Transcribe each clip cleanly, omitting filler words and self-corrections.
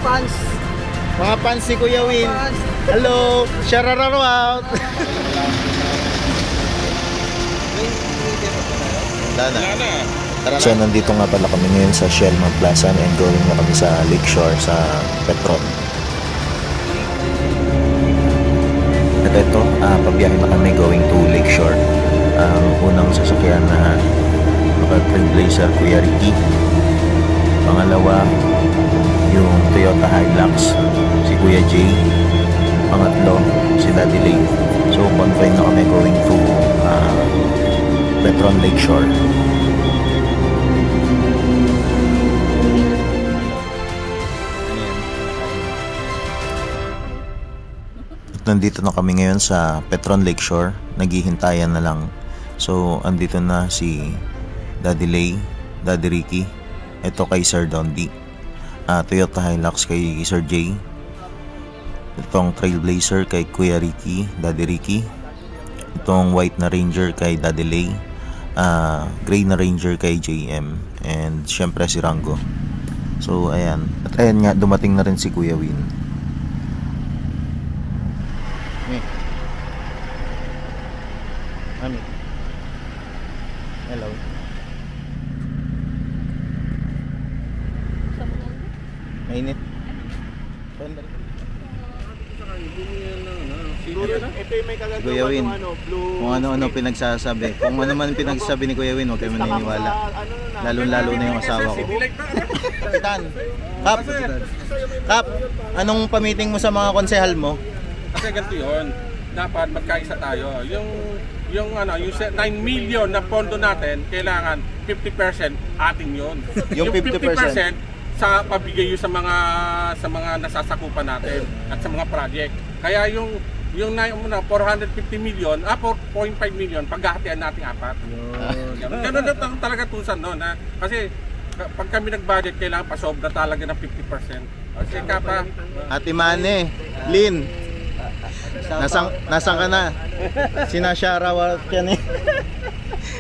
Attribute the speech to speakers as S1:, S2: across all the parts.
S1: fans.
S2: Mga fans ni Kuya Win. Hello, shout-out. Dana. So nandito nga pala kami ngayon sa Shellman Plaza and going na kami sa Lakeshore sa Petron. At ito, pabiyahe na kami going to Lakeshore. Ang unang sasakyan na Trailblazer Kuya Ricky. Pangalawa, yung Toyota Hilux si Kuya Jay. Pangatlo, si Daddy Lay. So convoy na kami going to Petron Lakeshore. Nandito na kami ngayon sa Petron Lakeshore. Naghihintayan na lang. So andito na si Daddy Lay, Daddy Ricky. Ito kay Sir Dondi. Toyota Hilux kay Sir Jay. Itong Trailblazer kay Kuya Ricky, Daddy Ricky. Itong white na Ranger kay Daddy Lay. Gray na Ranger kay JM. And syempre si Rango. So ayan. At ayan nga, dumating na rin si Kuya Win. Mami. Hello. Mainit. Kuya Win, kung ano-ano pinagsasabi. Kung ano man pinagsasabi ni Kuya Win, huwag kayo maniniwala. Lalo-lalo na yung asawa ko. Kapitan, Kap, anong pamiting mo sa mga konsehal mo?
S3: Kasi ganito yun, dapat magkaisa tayo. Yung 9 million na pondo natin, kailangan 50% ating yun. Yung 50% sa pabigay yun sa mga nasasakupan natin at sa mga project. Kaya yung 450 million, 4.5 million, paghahatian natin apat. Ganun na talaga tusan nun. Kasi pag kami nag-budget, kailangan pasobra talaga ng 50%. Kasi kapa...
S2: Ate Mane, Lynn, nasaan ka na? Sinashoutout yan eh.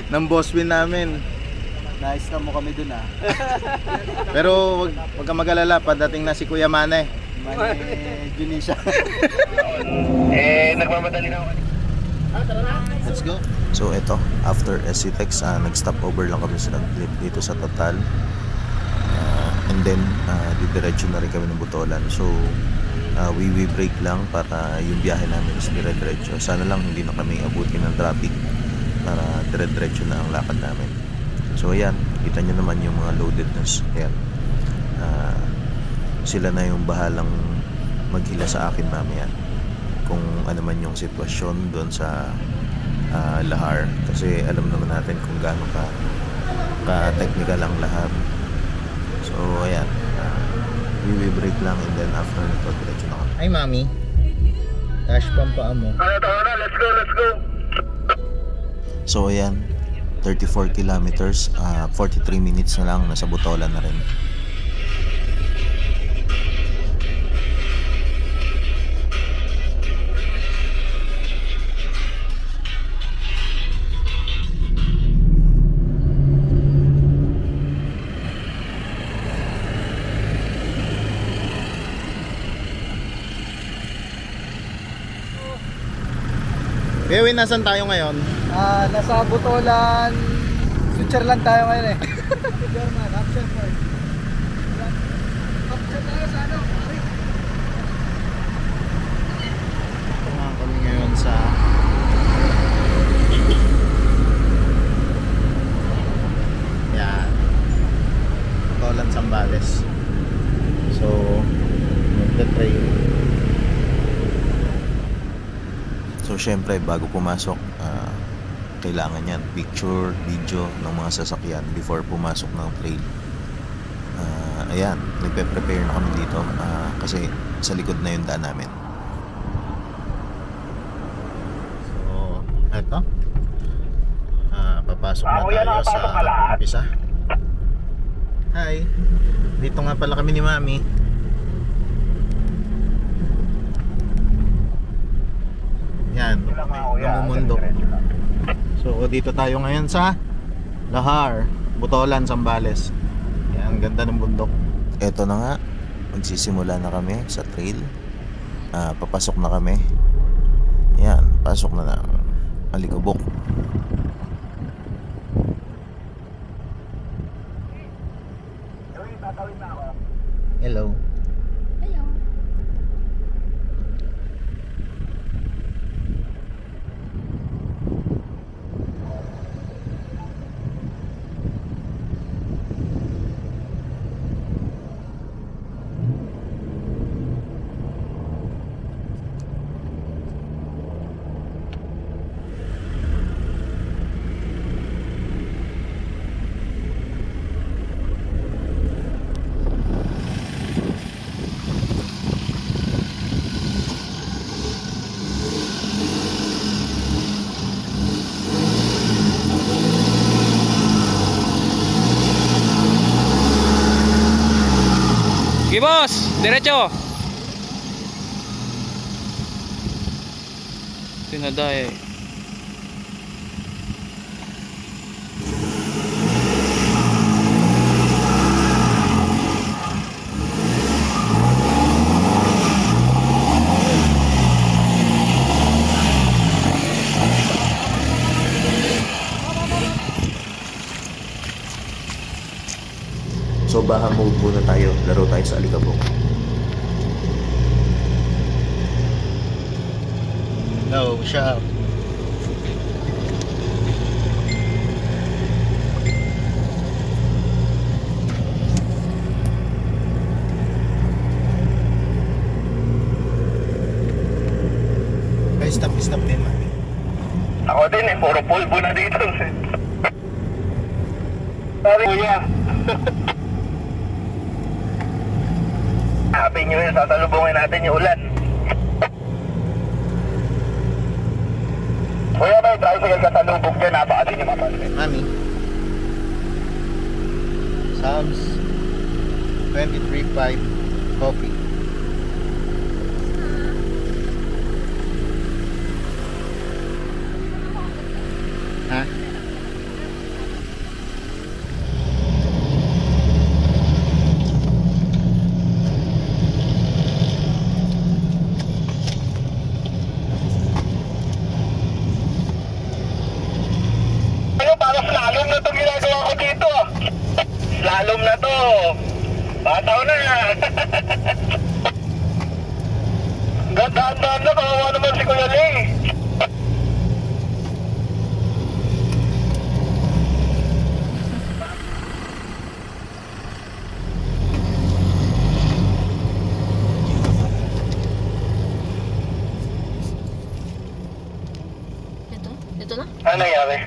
S2: Ng boss win namin.
S1: Nice na mo kami dun
S2: Pero wag kang mag-alala, padating na si Kuya Mane.
S1: Mane Junisha.
S4: Nagmamadali na ako.
S2: Let's go. So ito, after SCTEX, nag-stop over lang kami sa nag-clip dito sa Total. And then, didiretso na rin kami ng Butolan. So, we break lang para yung biyahe namin is dire-diretso. Sana lang hindi na kami abutin ng traffic para dire-diretso na ang lakad namin. So ayan, kita nyo naman yung mga loadedness. Ayan, sila na yung bahalang maghila sa akin mamaya kung ano man yung sitwasyon doon sa Lahar. Kasi alam naman natin kung gaano ka-technical ang Lahar. So ayan, we break lang and then after nito diretso na kami. Ay mami, cash pampa mo.
S4: Let's go.
S2: So ayan, 34 kilometers, 43 minutes na lang, nasa Butolan na rin. Kevin, nasan tayo ngayon?
S1: Nasa Butolan, Switzerland tayo ngayon eh. German, Hampshire Ford. Hampshire tayo sa ano?
S2: Ito nga kami ngayon sa yan, Butolan, Zambales. So, magta-train. So syempre bago pumasok, kailangan yan picture, video ng mga sasakyan before pumasok ng trail. Ayan, nagpe-prepare na kami dito kasi sa likod na yung daan namin. So eto, papasok na tayo sa umpisa. Hi, dito nga pala kami ni Mami. Yan, namumundok. So dito tayo ngayon sa Lahar, Butolan, Zambales. Yan, ang ganda ng bundok. Eto na nga, magsisimula na kami sa trail. Papasok na kami. Yan, pasok na ng Alikabok. Hello.
S4: Sige boss, diretso. Tinaday.
S2: So baha mode muna tayo. Laro tayo sa Alikabok.
S1: No, shop. Ay, stop din, mami.
S5: Ako din eh, puro pulbo na dito. Sorry, kuya. Happy New Year, sasalubungin natin yung ulan. Kuya, may tricycle ka sa lubog dyan, napakadin yung mapansin.
S1: Mami. Sam's 23.5 coffee. Ha?
S5: Ano, para slalom na itong ginagawa ko dito. Slalom na to. Bataw na. Gandaan-daan na, kawawa naman si Kuya Ling.
S6: Ito na?
S5: Ano nangyari?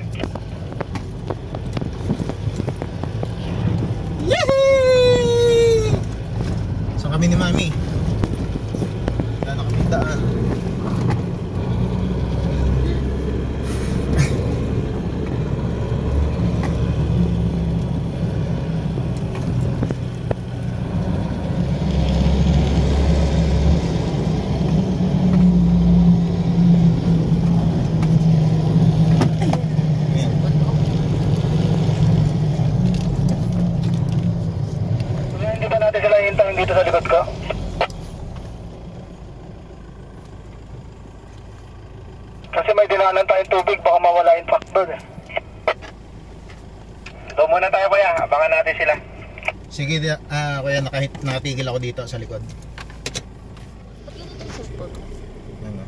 S1: Yehey! Saan kami ni Mami? Wala na kami daan.
S5: Kuya, hindi ba natin sila hintayin dito sa likod ko? Kasi may dinaanan tayong tubig, baka mawala yung truck doon eh. Doon muna tayo kuya, abangan natin sila.
S1: Sige, kuya, nakatigil ako dito sa likod.
S6: Ba't ganito yung cellphone?
S1: Ano?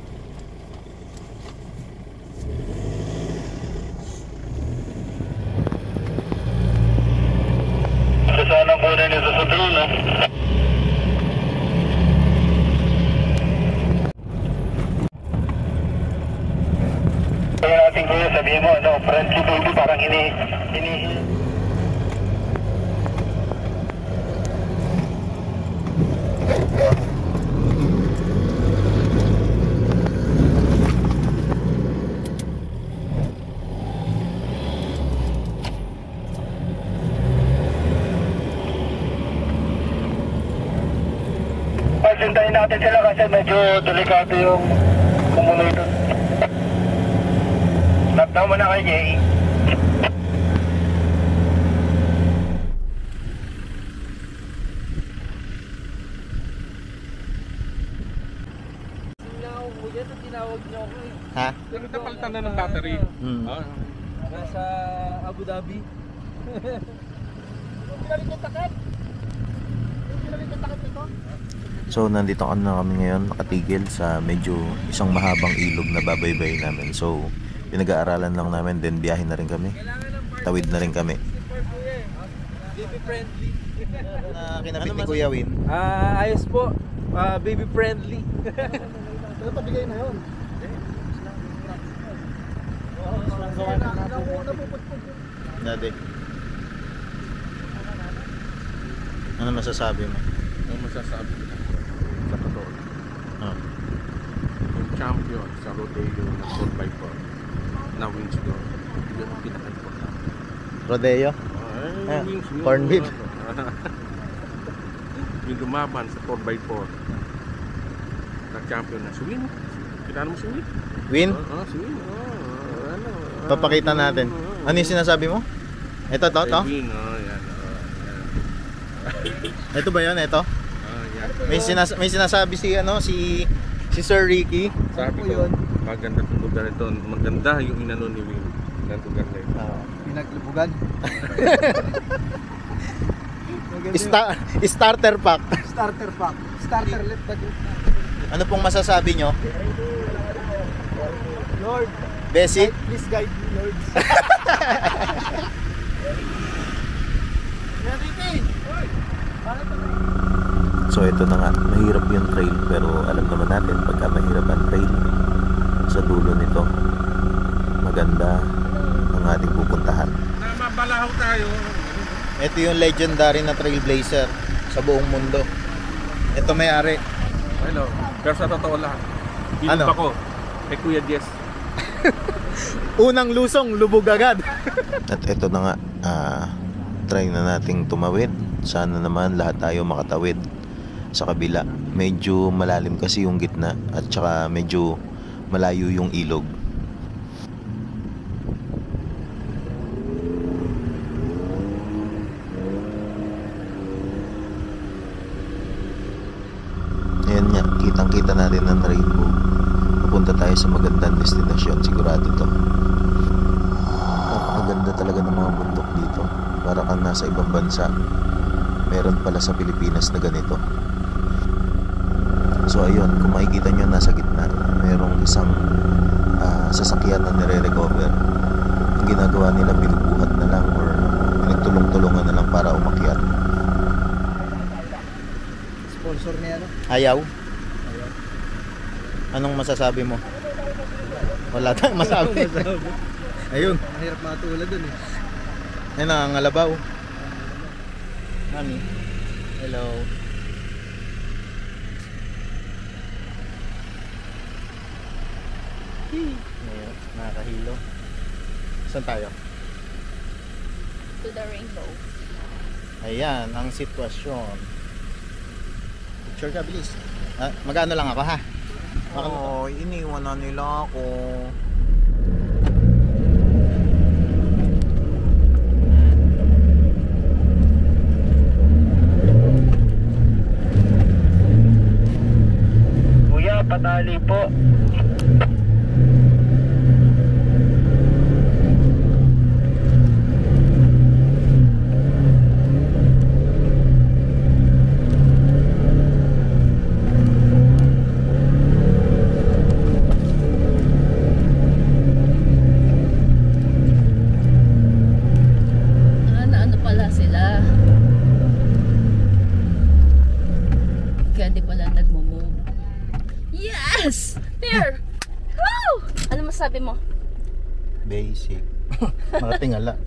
S5: Sa saan ang kunin nito sa drone ah? Kaya natin kuya, sabihin mo ano, friendly baby, parang ini. Pasintayin natin sila kasi medyo delikado yung kumuloy doon. Lockdown mo na kay Jay.
S2: Ha?
S3: Napalitan na ng battery.
S2: Hmm.
S3: Ah.
S1: Nasa Abu Dhabi.
S2: So nandito na kami ngayon, nakatigil sa medyo isang mahabang ilog na babaybay namin. So pinag-aaralan lang namin, then biyahe na rin kami. Tawid na rin kami.
S1: Baby friendly.
S2: Kinabit ni Kuya Win.
S1: Ayos po. Baby friendly. Pero pabigay na yun.
S2: Dati. Ano masasabi mo?
S3: Ang masasabi ko sa totoo.
S2: Oh.
S3: Yung champion sa rodeo na 4x4 na wins ko. Yun ang pinaka-important.
S2: Rodeo?
S3: Ay, wins yun.
S2: Corn beef.
S3: Yung lumaban sa 4x4 na champion na swing. Kita mo swing?
S2: Win?
S3: Swing.
S2: Papakita natin. Ano yung sinasabi mo? Ito, to?
S3: Win, yan.
S2: Ito ba yun? Ito?
S3: Yan.
S2: May sinasabi si Sir Ricky.
S3: Sabi ko, maganda itong lugar ito. Maganda yung inano ni Win ng lugar na ito.
S1: Pinaglubugan.
S2: Starter pack.
S1: Starter pack. Starter left the group.
S2: Ano pong masasabi nyo?
S1: Lord,
S2: Bessie?
S1: please guide me, Lord.
S2: So ito na nga, mahirap yung trail pero alam naman natin pagka mahirap ang trail, sa dulo nito maganda ang ating pupuntahan.
S3: Na mabalahaw tayo.
S2: Ito yung legendary na trailblazer sa buong mundo. Ito may-ari.
S3: Hello. Pero sa totoo lang, bilib
S2: Ano?
S3: ako kay Kuya Jess.
S2: Unang lusong, lubog agad. At ito na nga, try na nating tumawid. Sana naman lahat tayo makatawid sa kabila. Medyo malalim kasi yung gitna at saka medyo malayo yung ilog. Ayan nga, kitang-kita natin ang rainbow. Pupunta tayo sa magandang destinasyon, sigurado to. Napakaganda talaga ng mga bundok dito. Para kang nasa ibang bansa. Meron pala sa Pilipinas na ganito. So ayun, kung makikita nyo nasa gitna, merong isang sasakyan na nire-recover. Ang ginagawa nila, binubuhat na lang or pinagtulong-tulungan na lang para umakyat.
S1: Sponsor niya, no?
S2: Ayaw? Anong masasabi mo? Wala tayong masabi. Ayun.
S1: Mahirap matulad dun eh.
S2: Ayun na, ang alabaw. Mami. Hello. Ayun, nakakahilo. Saan tayo?
S6: To the rainbow.
S2: Ayan, ang sitwasyon. Picture ka, bilis. Mag-ano lang ako, ha? Oo, iniwan na nila ako.
S5: Kuya, patali po.
S6: Ano pala sila? Kaya di pala nagmo-move. Yes! There! Woo! Ano masabi mo?
S2: Basic. Mga tingala.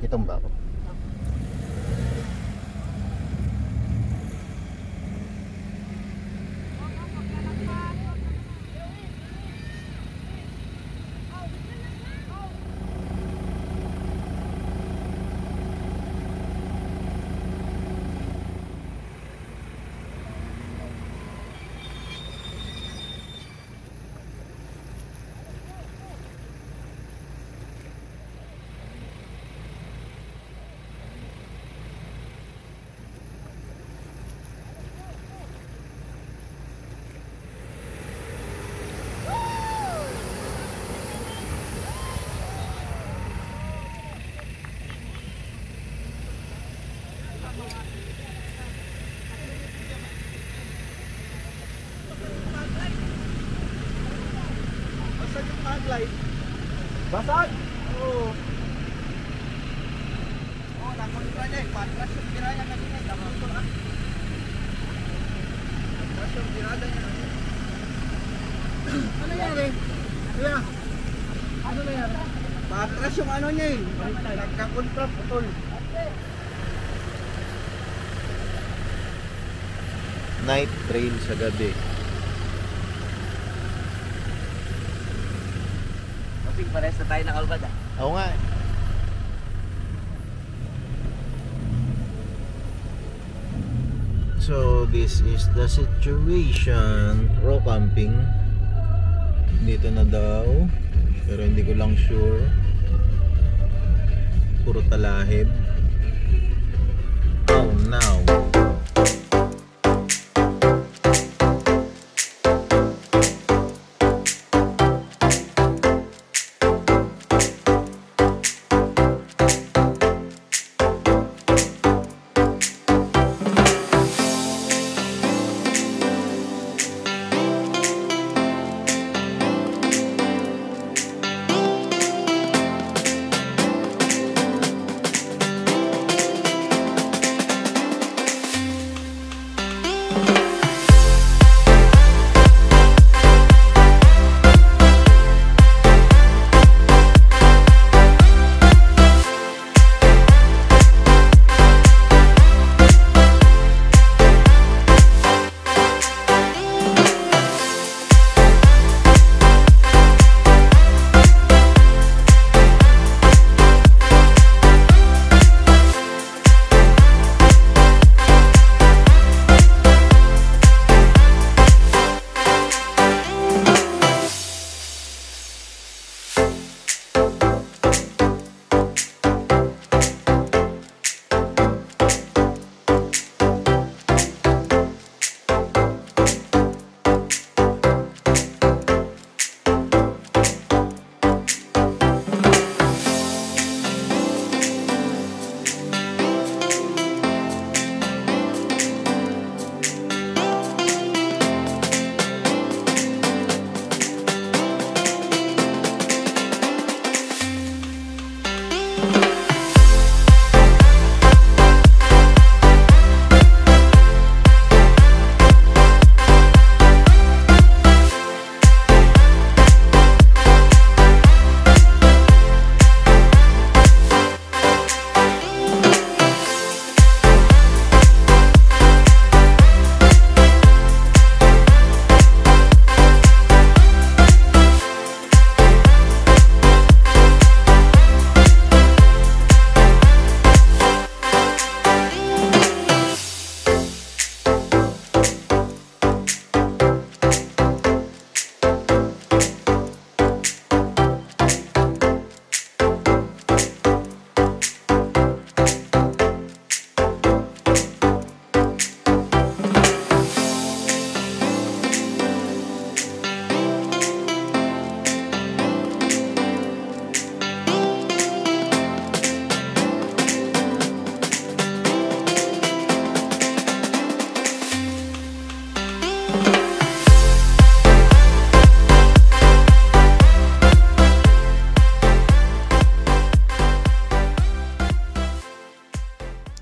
S2: Itong ba ako?
S1: slide. Basag! Oo. Oh, nakontra niya eh. Patras yung tira niya kanina. Nakontra. Patras yung tirada niya kanina. Ano yan eh? Kuya, ano na yan? Patras yung ano niya eh. Nagkakontra putol.
S2: Night trail sa gabi.
S7: Kaping pares na tayo nakalbad ah.
S2: Oo nga. So this is the situation. Raw camping. Dito na daw. Pero hindi ko lang sure. Puro talahib. Oh no.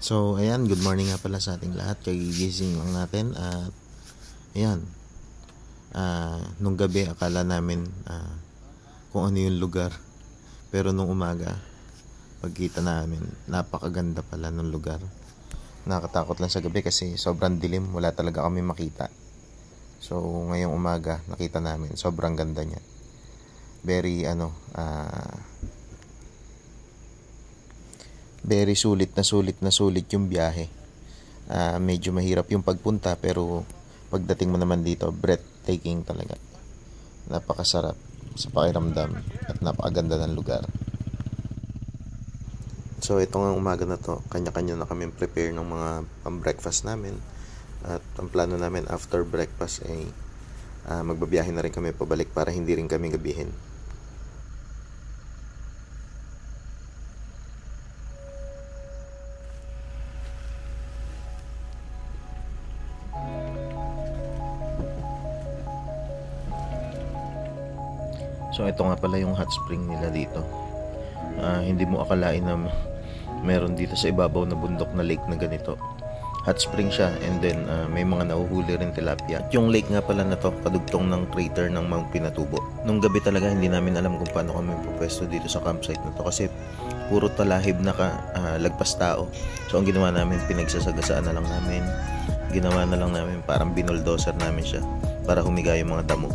S2: So, ayan, good morning nga pala sa ating lahat. Kagigising lang natin at ayan, nung gabi akala namin kung ano yung lugar. Pero nung umaga, pagkita namin, napakaganda pala ng lugar. Nakatakot lang sa gabi kasi sobrang dilim, wala talaga kami makita. So, ngayong umaga, nakita namin, sobrang ganda niya. Very, very sulit yung biyahe. Medyo mahirap yung pagpunta pero pagdating mo naman dito, breathtaking talaga. Napakasarap sa pakiramdam at napakaganda ng lugar. So itong umaga na to, kanya-kanya na kami prepare ng mga pang-breakfast namin. At ang plano namin after breakfast ay magbabiyahe na rin kami pabalik para hindi rin kami gabihin. So ito nga pala yung hot spring nila dito. Hindi mo akalain na meron dito sa ibabaw na bundok na lake na ganito. Hot spring siya, and then may mga nahuhuli rin tilapia. At yung lake nga pala na to, kadugtong ng crater ng Mount Pinatubo. Nung gabi talaga hindi namin alam kung paano kami pupwesto dito sa campsite na to kasi puro talahib na lagpas tao. So ang ginawa namin, pinagsasagasaan na lang namin. Ginawa na lang namin, parang binuldoser namin siya para humiga yung mga damo.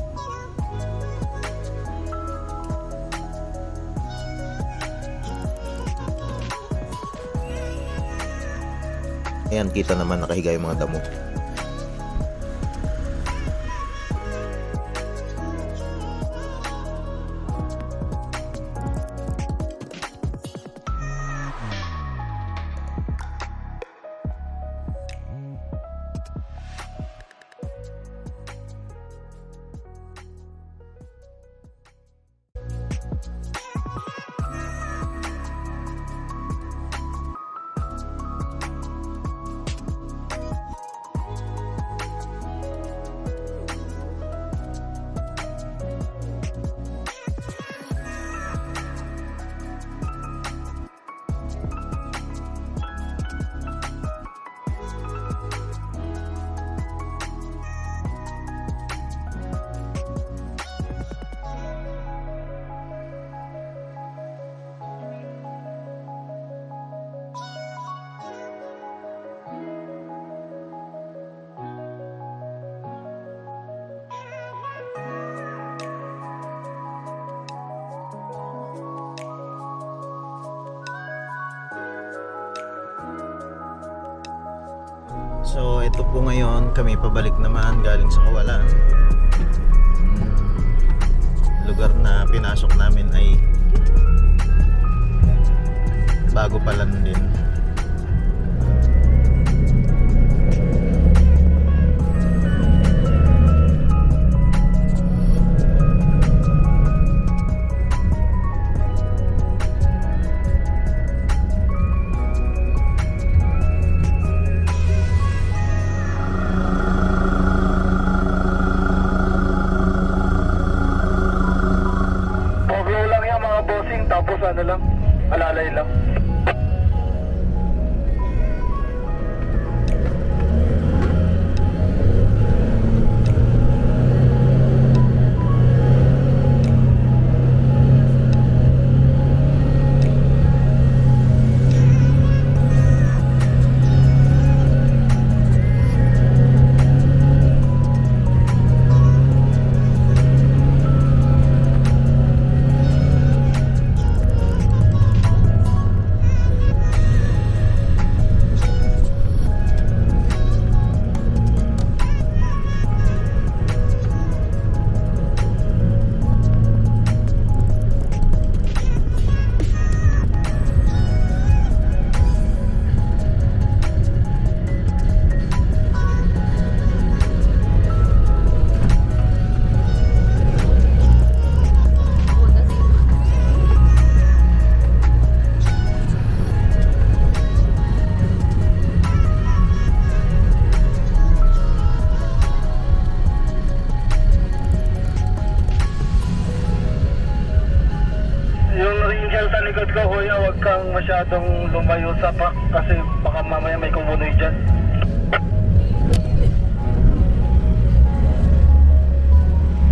S2: Ayan, kita naman nakahiga yung mga damo. So ito po ngayon, kami pabalik naman galing sa Kawalan. Lugar na pinasok namin ay bago pa lang din.
S5: Tapos ano lang, alalay lang. Sa likod ko, kuya, huwag kang masyadong lumayo sa pack kasi baka mamaya may kumunoy dyan.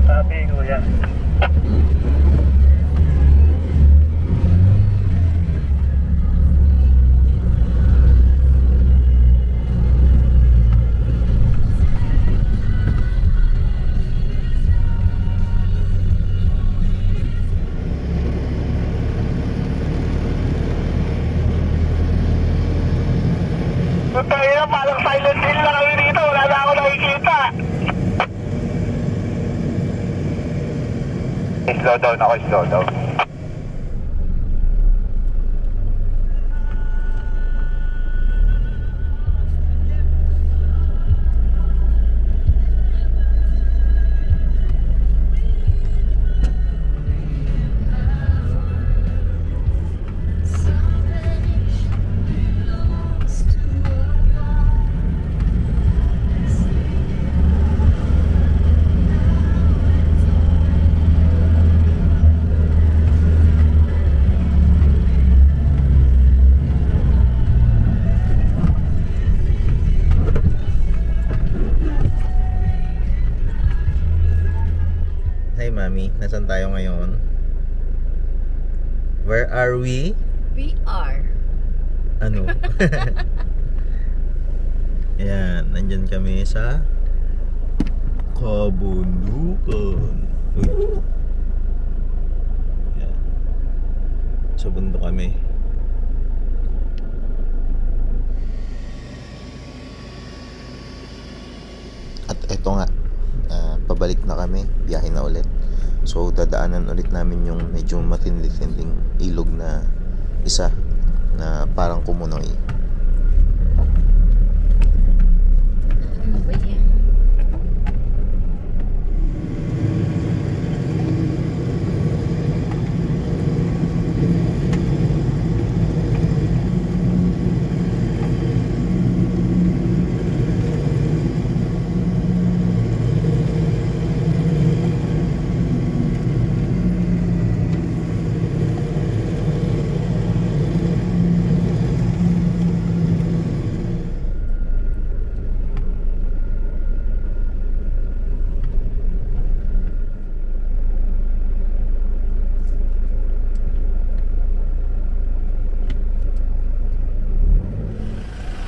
S5: Sabi, kuya. Tayo, parang silent hill na kami dito. Wala na ako nakikita. Slow down ako, slow down.
S2: Mami. Nasaan tayo ngayon? Where are we?
S6: We are.
S2: Ano? Ayan, nandyan kami sa Kabundukan. Uy. Ayan. Sa bundok kami. At eto nga, pabalik na kami, biyahe na ulit. So dadaanan ulit namin yung medyo matindi-tinding ilog na isa na parang Kumunoy.
S6: Ano ba yan?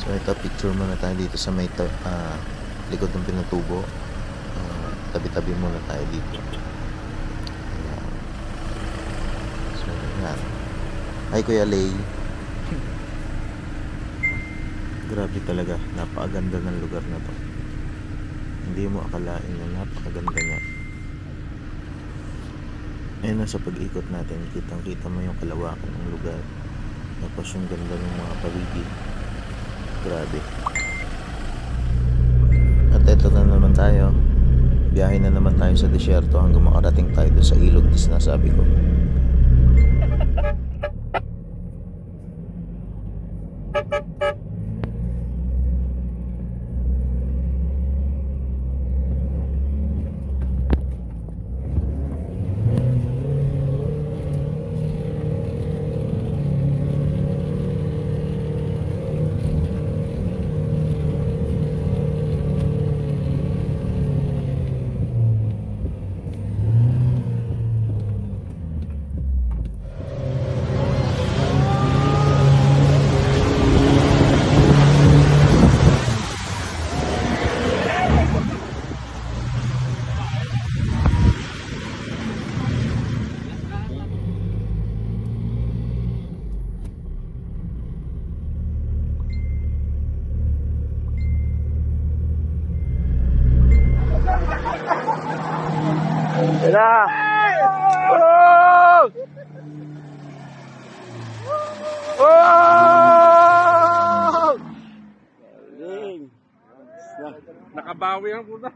S2: So ito, picture muna tayo dito sa may likod ng pinatubo. Tabi-tabi muna tayo dito. Ayan. So yan. Hi Kuya Lay. Grabe talaga, napakaganda ng lugar na to. Hindi mo akalain na napakaganda niya. Ayun na, sa pag-ikot natin, kitang-kita mo yung kalawakan ng lugar. Tapos yung ganda ng mga paligid. Grabe. At eto na naman tayo. Biyahe na naman tayo sa disyerto hanggang makarating tayo doon sa ilog na sinasabi ko.
S3: Nakabawi ang puta.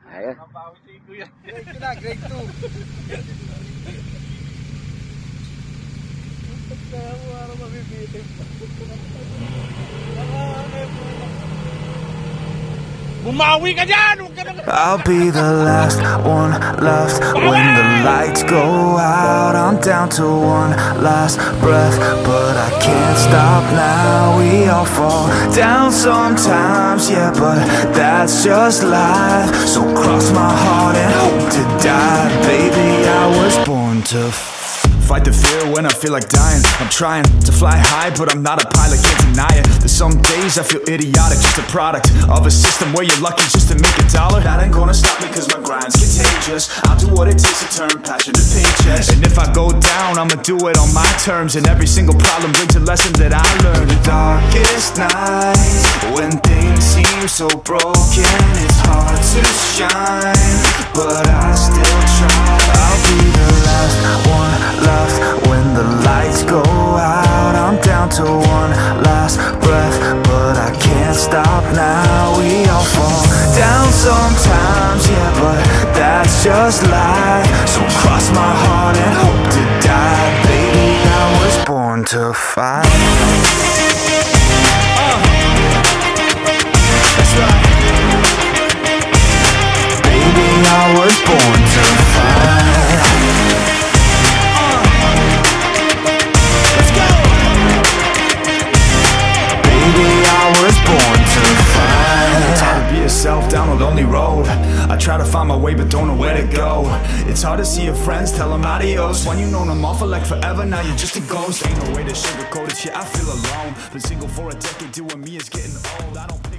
S7: Ayun.
S3: Nakabawi si Kuya.
S1: Grade 2 na, grade 2.
S3: Bumawi ka dyan! Huwag ka na...
S8: I'll be the last one left when the lights go out. I'm down to one last breath, but I can't stop now. We all fall down sometimes, yeah, but that's just life. So cross my heart and hope to die. Baby, I was born to fight the fear when I feel like dying. I'm trying to fly high, but I'm not a pilot, can't deny it. There's some days I feel idiotic, just a product of a system where you're lucky just to make a dollar. That ain't gonna stop me cause my grind's contagious. I'll do what it takes to turn passion to paychecks. And if I go down, I'ma do it on my terms. And every single problem brings a lesson that I learned. The darkest nights, when things seem so broken, it's hard to shine, but I still try. I'll be the last one left when the lights go out. I'm down to one last breath, but I can't stop now. We all fall down sometimes, yeah, but that's just life. So cross my heart and hope to die. Baby, I was born to fight. That's right. Baby, I was born to fight. Let's go. Baby, I was born to fight. It's hard to be yourself down a lonely road. I I try to find my way but don't know where to go. It's hard to see your friends, tell them adios. When you known them all for like forever, now you're just a ghost. Ain't no way to sugarcoat it, yeah I feel alone. Been single for a decade, doing me is getting old. I don't